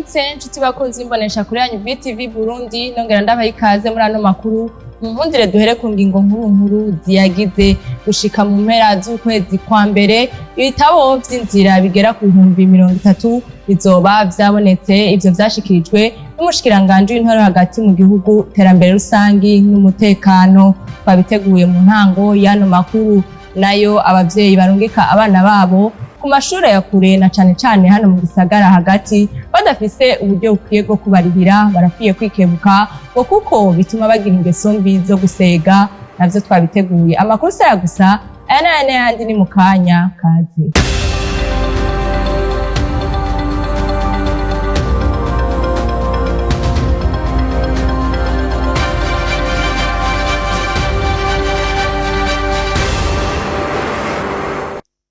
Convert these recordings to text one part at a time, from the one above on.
Ndabaramutse nshuti bakunzi imbonesha kuri yanyu BTV Burundi nongera ndabaha ikaze muri ano makuru mu nkundire duhere ku ngingo nkuru ziyagize gushika mu mpera z'ukwezi kwa mbere ibitabo vy'inzira bigera ku 30 bizoba vyabonetse. Ivyo vyashikirijwe n'umushikiranganje w'intwaro hagati mu gihugu iterambere rusangi n'umutekano. Twabiteguye mu ntango y'ano makuru. Nayo abavyeyi barungika abana babo ku mashure ya kure na cane cane hano mu gisagara hagati badafise uburyo bukwiye bwo kubarihira barakwiye kwikebuka ngo kuko bituma bagira ingeso mbi zo gusega. Navyo twabiteguye amakuru saya gusa aya n'ayandi ni mu kanya kaze.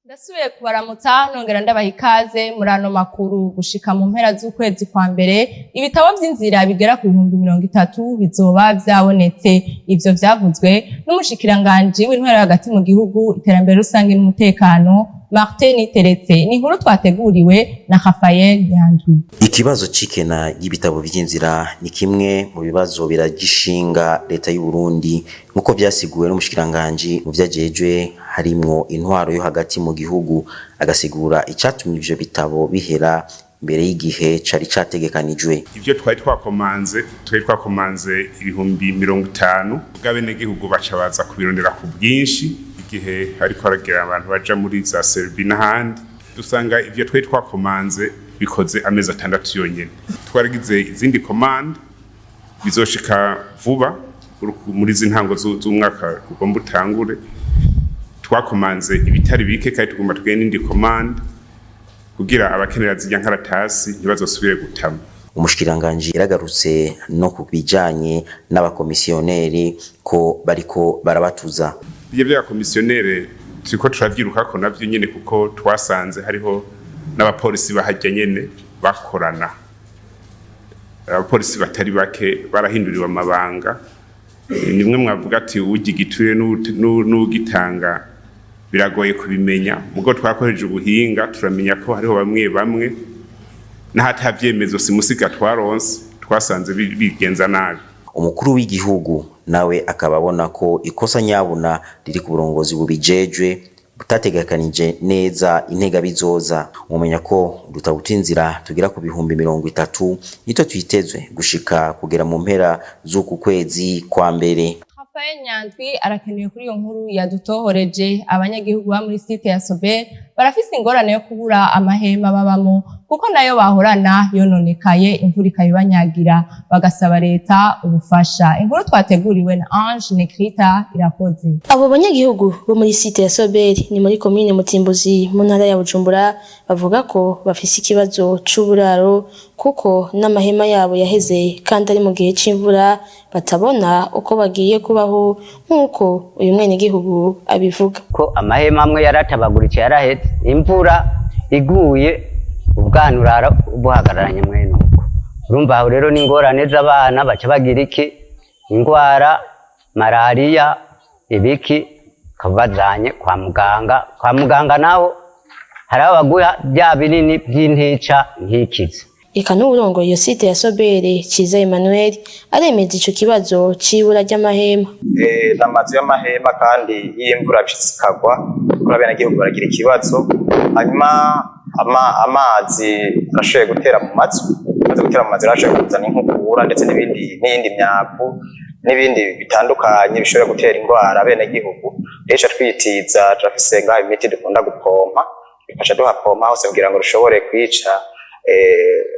Ndasubiye kubaramutsa nongera ndabaha ikaze muri ano makuru. Gushika mu mpera z'ukwezi kwa mbere ibitabo vy'inzira bigera ku 30 bizoba vyabonetse. Ivyo vyavuzwe n'umushikiranganje w'intwaro hagati mu gihugu iterambere rusange n'umutekano Martin Teretse. Ni inkuru twateguriwe na Rafael Nyandwi. Ikibazo cikena y'ibitabo vy'inzira ni kimwe mu bibazo biragishinga leta y'u Burundi nkuko vyasiguwe n'umushikiranganje mu vyajejwe harimwo intwaro yo hagati mu gihugu, agasigura icatumye ivyo bitabo bihera mbere y'igihe cari categekanijwe. Ivyo twari twakomanze 50,000 bw'abene gihugu baca baza kubirondera ku bwinshi igihe hariko haragira abantu baja muri za Serbia n'ahandi. Dusanga ivyo twari twakomanze bikoze amezi 6 yonyene. Twaragize izindi commande bizoshika vuba muri zintango z'umwaka ugomba utangure. Twakomanze ibitari bike kandi tugomba tugende indi commande kugira abakenera zijya nkaratasi ntibazosubire gutama. Umushikiranganje yaragarutse no kubijanye n'abakomisiyoneri ko bariko barabatuza. Ibyo by'abakomisiyoneri turiko turavyirukako navyo nyene kuko twasanze hariho n'abapolisi bahajya nyene bakorana. Abapolisi batari bake barahinduriwe amabanga. Nimwe mwavuga ati ugigituye n'ugitanga biragoye kubimenya, mugo twakoreje ubuhinga turamenya ko hariho bamwe n'ahatavyemezo simusiga twaronse twasanze bigenza nabi. Umukuru w'igihugu nawe akababona ko ikosa nyabuna riri ku burongozi bubijejwe butategekanije neza intega bizoza. Mumenya ko dutabutinzira tugira ku 30,000 nito twitezwe gushika kugera mu mpera z'uku kwezi kwa mbere. Rafael Nyandwi arakenewe kuri iyo nkuru yadutohoreje. Abanyagihugu ba muri site ya Sobe barafise ingorane yo kubura amahema babamo kuko nayo bahorana yononekaye imvura ikabibanyagira, bagasaba leta ubufasha. Inkuru twateguriwe na Ange Nekrita irakoze. Abo banyagihugu bo muri site ya Soberi ni muri commune Mutimbuzi mu ntara ya Bujumbura bavuga ko bafise ikibazo c'uburaro kuko n'amahema yabo yaheze kandi ari mu gihe c'imvura batabona uko bagiye kubaho nkuko uyu mwene gihugu abivuga ko amahema amwe yaratabagurice yaraheze imvura iguye ubwanurara buhagararanye mwene uko. Urumva aho rero n'ingorane z'abana baca bagira iki ingwara malaria ibiki kabazanye kwa muganga naho haraho baguha bya binini by'intica nkikiza. Eka n'uburongo iyo site ya Sobere Ciza Emmanuel aremeza ico kibazo c'ibura ry'amahema. N'amazu y'amahema kandi y'imvura bishikagwa kurabena gihugu baragira ikibazo, hanyuma amazi arashoboye gutera mu mazu arashoboye kuzana inkukura ndetse n'iyindi myavu n'ibindi bitandukanye bishobora gutera ingwara bene gihugu. Rero twitiza turafise ngaho imiti dukunda gupompa bifasha duhapompa hose kugira ngo rushobore kwica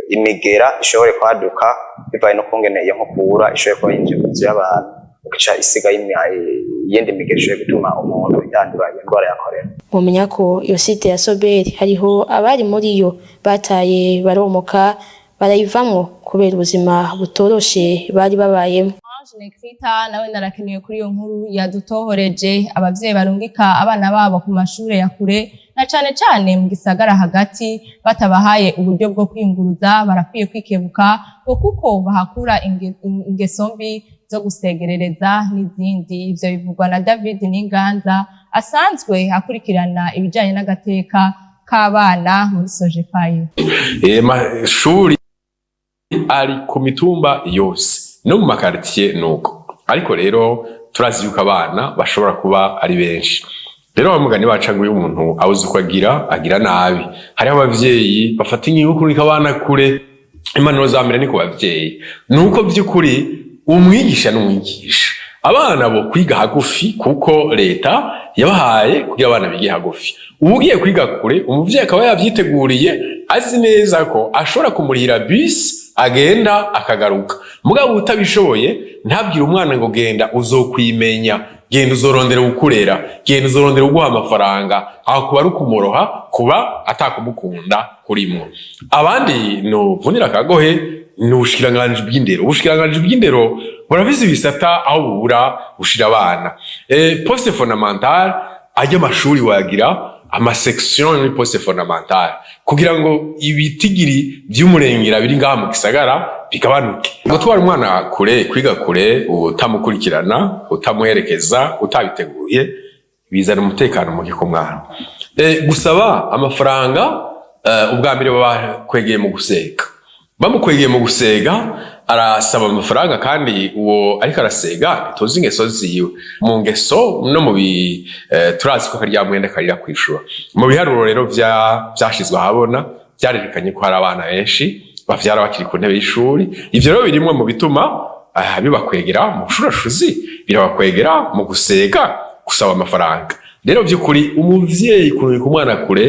imigera ishobore kwaduka bivaye no kungene iyo nkukura ishobore kuba yinjiye mu nzu y'abantu ukica isiga yindi migera ishobore gutuma umuntu yandura indwara ya korera. Mumenya ko iyo site ya Soberi hariho abari muri yo bataye baromoka barayivamwo kubera ubuzima butoroshe bari babayemo. Nekrita nawe narakenewe kuri iyo nkuru yadutohoreje. Abavyeyi barungika abana babo ku mashure ya kure na cane cane mu gisagara hagati batabahaye uburyo bwo kwinguruza barakwiye kwikebuka kuko bahakura ingeso mbi zo gusegerereza n'izindi. Ivyo bivugwa na David Ninganza asanzwe akurikirana ibijanye n'agateka k'abana muri Sojepayo. Mashuri ari ku mitumba yose no mu makartier nuko, ariko rero turazi yuko abana bashobora kuba ari benshi. Rero bamugani baca ngo umuntu abuze uko agira nabi. Hariho abavyeyi bafata ingingo kurika abana kure. Impanuro za mbere ni ku bavyeyi nuko vy'ukuri umwigisha n'umwigisha abana bo kwiga hagufi, kuko leta yabahaye kugira abana bige hagufi. Ugiye kwiga kure umuvyeyi akaba yavyiteguriye azi neza ko ashobora kumurihira bus agenda akagaruka. Mugabo utabishoboye ntabwira umwana ngo genda uzokwimenya, genda uzorondera gukurera, genda uzorondera uguha amafaranga, aho kuba ari ukumuroha, kuba atakumukunda kurimo. Abandi no vunira akagohe ni ubushikiranganje bw'indero. Ubushikiranganje bw'indero buravize ibisata aho bubura bushira abana. Poste fondamentale ajya amashuri wagira amasection ni poste fondamentale kugira ngo ibitigiri by'umurengera biri ngaha mu gisagara bikabanuke. Gutwara umwana kure, kwiga kure, utamukurikirana, utamuherekeza, utabiteguye, bizana umutekano muke ku mwana. Gusaba amafaranga ubwa mbere bakwegeye mu gusega. Bamukwegeye mu gusega arasaba amafaranga, kandi uwo ariko arasega tuzi ingeso ziwe. Mu ngeso no mu turazi ko karya mwenda karira kwishura. Mu biharuro rero byashizwe ahabona byarerekanye ko hari abana benshi bavyara bakiri ku ntebe y'ishuri. Ivyo rero birimwe mu bituma bibakwegera mu bushurashuzi, birabakwegera mu gusega, gusaba amafaranga. Rero by'ukuri umuvyeyi kurika umwana kure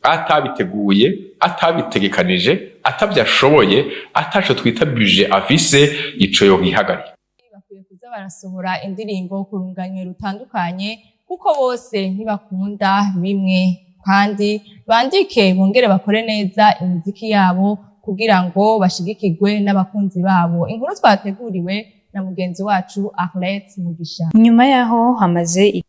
atabiteguye, atabitegekanije, atabyashoboye, ataco twita budget afise, ico yo gihagarika. Bakwiye kuza barasohora indirimbo ku runganywe rutandukanye kuko bose ntibakunda bimwe, kandi bandike bongere bakore neza imiziki yabo kugira ngo bashigikirwe n'abakunzi babo. Inkuru twateguriwe na mugenzi wacu Arlette Mugisha. Nyuma yaho hamaze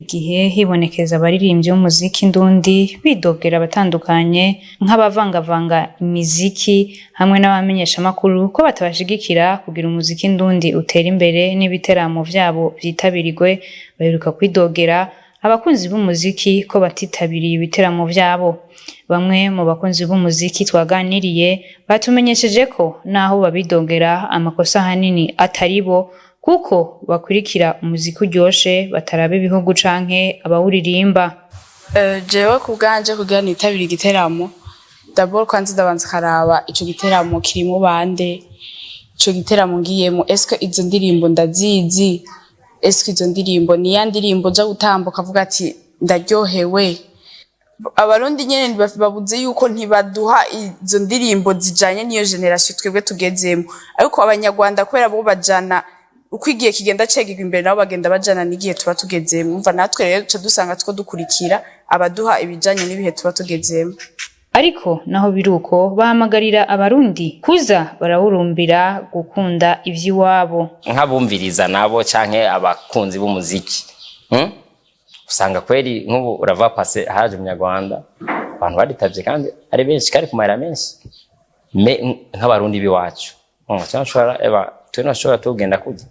igihe hibonekeza abaririmbyi b'umuziki ndundi bidogera abatandukanye nk'abavangavanga imiziki hamwe n'abamenyesha makuru ko batabashigikira kugira umuziki ndundi utera imbere n'ibiteramo vyabo vyitabirigwe. Baheruka kwidogera abakunzi b'umuziki ko batitabiriye ibiteramo vyabo. Bamwe mu bakunzi b'umuziki twaganiriye batumenyesheje ko naho babidogera amakosa hanini ataribo, kuko bakurikira umuziki uryoshe batarabe ibihugu canke abawuririmba. Jewe kubganje kugira nitabira igiteramo, d'abord kwanza ndabanza karaba ico giteramo kirimo bande, ico giteramo ngiyemo eske izo ndirimbo ndazizi, eske izo ndirimbo ni ya ndirimbo zo gutambuka avuga ati ndaryohewe. Abarundi nyene babuze yuko ntibaduha izo ndirimbo zijanye niyo generation twebwe tugezemo, ariko abanyarwanda kubera bo bajana uko igihe kigenda cegirwa imbere nabo bagenda bajana n'igihe tuba tugezemo. Umva natwe rero cyo dusanga two dukurikira abaduha ibijanye n'ibihe tuba tugezemo. Ariko naho biruko bahamagarira abarundi kuza barawurumbira gukunda ivy'iwabo nk'abumviriza nabo canke abakunzi b'umuziki. Usanga kweri nk'ubu urava pase haje umunyarwanda abantu baditavye kandi ari benshi kari kumayira menshi nk'abarundi biwacu tunashobora tugenda kujya.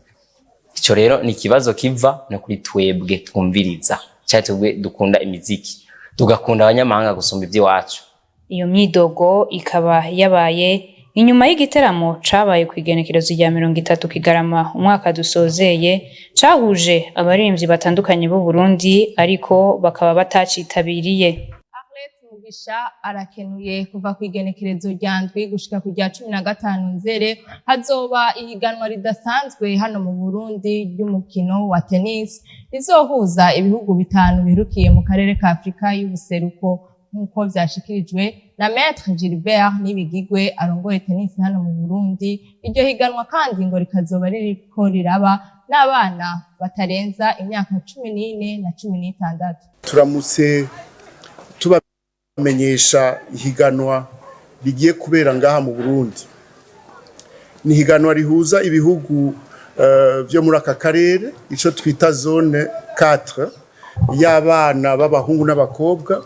Ico rero ni ikibazo kiva no kuri twebwe twumviriza cyane twebwe dukunda imiziki tugakunda abanyamahanga gusumba iby'iwacu. Iyo myidogo ikaba yabaye inyuma y'igiteramo cabaye kwigenekerezo rya 30 Kigarama umwaka dusozeye, cahuje abaririmbyi batandukanye b'u Burundi ariko bakaba batacitabiriye. Arlette Mugisha arakenuye kuva kwigenekerezo rya ndwi gushika ku rya 15 Nzere hazoba ihiganwa ridasanzwe hano mu Burundi ry'umukino wa tennis rizohuza ibihugu bitanu birukiye mu karere ka Afrika y'ubuseruko, nk'uko vyashikirijwe na Maître Gilbert Nibigigwe arongoye tennis hano mu Burundi. Iryo higanwa kandi ngo rikazoba ririko riraba n'abana batarenza imyaka 14 na 16. Turamutse tubamenyesha ihiganwa bigiye kubera ngaha mu Burundi. Ni higanwa rihuza ibihugu vyo muri aka karere, ico twita zone 4, y'abana b'abahungu n'abakobwa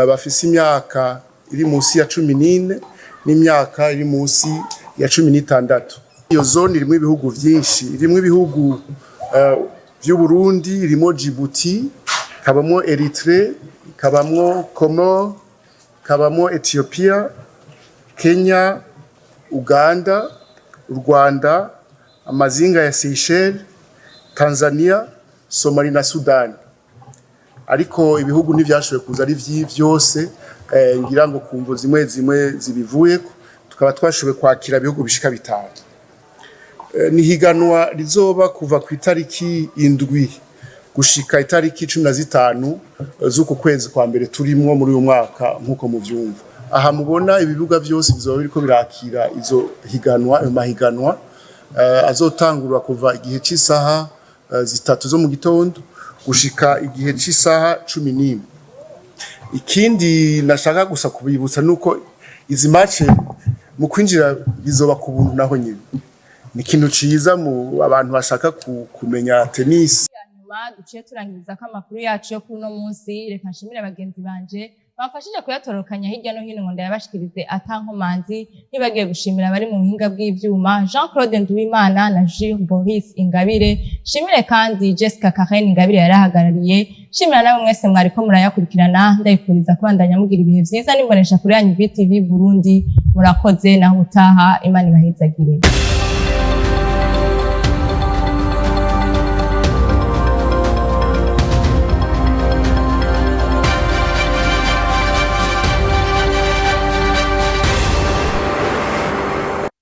bafise imyaka iri munsi ya 14 n'imyaka iri munsi ya 16. Iyo zone irimo ibihugu vyinshi, irimo ibihugu vy'u Burundi, irimo Djibouti, kabamo Eritrea, kabamo Comores, kabamo Ethiopia, Kenya, Uganda, u Rwanda, amazinga ya Seychelles, Tanzania, Somalia na Sudan. Ariko ibihugu ntivyashoboye kuza ari vyose ngira ngo kumvo zimwe zibivuyeko tukaba twashoboye kwakira ibihugu bishika 5. Ni higanwa rizoba kuva ku itariki 7 gushika itariki 15 z'uko kwezi kwa mbere turimwo muri uyu mwaka nkuko muvyumva. Aha mubona ibibuga byose bizoba biriko birakira izo higanwa, ayo mahiganwa azotangurwa kuva igihe cy'isaha 3 zo mu gitondo gushika igihe cy'isaha 11. Ikindi nashaka gusa kubibutsa nuko izi match mu kwinjira bizoba ku buntu naho nyine. Ni ikintu ciza mu abantu bashaka kumenya tennis. Nyuma duciye turangiriza ko amakuru yacu yo kuno munsi, reka nshimire abagenzi banje bafashije kuyatorokanya hirya no hino ngo ndayabashikirize atankomanzi. Ntibagiye gushimira abari mu buhinga bw'ivyuma Jean Claude Nduwimana na Gilles Boris Ingabire. Shimire kandi Jessica Karen Ingabire yarahagarariye. Shimira nawe mwese mwariko murayakurikirana, ndayifuriza kubandanya mugira ibihe vyiza n'imbonesha kuri yanyu BTV Burundi. Murakoze naho utaha, Imana ibahezagire.